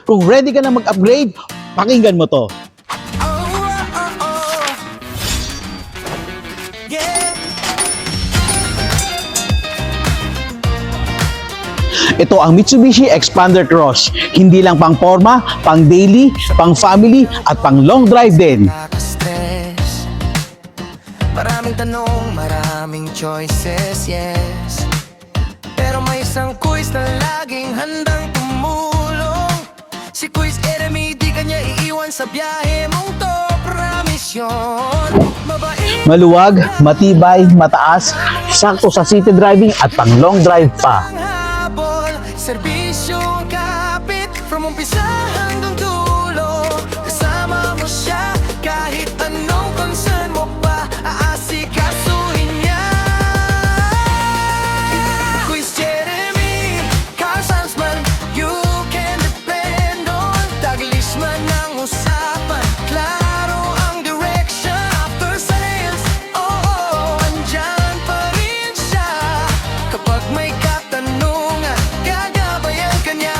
Kung ready ka na mag-upgrade, pakinggan mo to. Ito ang Mitsubishi Xpander Cross. Hindi lang pang forma, pang daily, pang family, at pang long drive din. Maraming tanong, maraming choices, yes. Pero may isang quiz na laging handang tumulong. Si Quiz Enemy, di kanya iiwan sa biyahe mong to. Promise yun. Maluwag, matibay, mataas, sakto sa city driving at pang long drive pa. Serbisyong kapit, from umpisa hanggang dulo. Kasama mo siya, kahit anong concern mo pa, aasikasuhin niya. Quiz Jeremy, car salesman, you can depend on. Taglis man ang usapan, klaro ang direction. After sales, oh, andyan pa rin siya. Kapag may katanungan, gagabayan ka niya.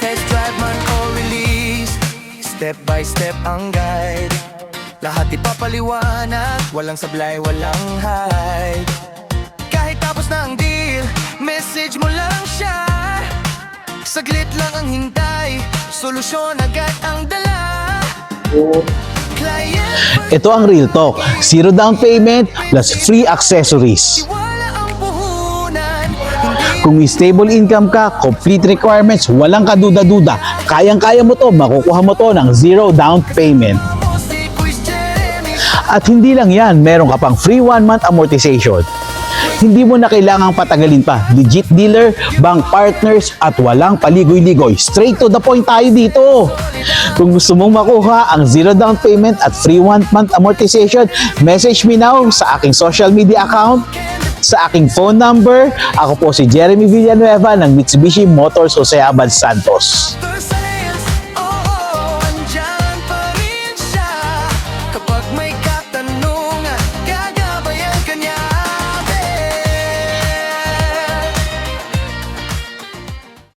Test drive man o release, step by step ang guide. Lahat ipapaliwanag, walang sablay, walang hide. Kahit tapos na ang deal, message mo lang siya. Saglit lang ang hintay, solusyon agad ang dala. Client, Ito ang Real Talk. Zero down payment plus free accessories. wala ang puhunan. Hindi Kung may stable income ka, complete requirements, walang kaduda-duda, kayang-kaya mo to, makukuha mo to ng zero down payment. mo si Quiz Jeremy. At hindi lang yan, meron ka pang free 1-month amortization. Hindi mo na kailangang patagalin pa. Legit dealer, bank partners, at walang paligoy-ligoy. Straight to the point tayo dito. Kung gusto mong makuha ang zero down payment at free 1-month amortization, message me now sa aking social media account, sa aking phone number. Ako po si Jeremy Villanueva ng Mitsubishi Motors Jose Abad Santos.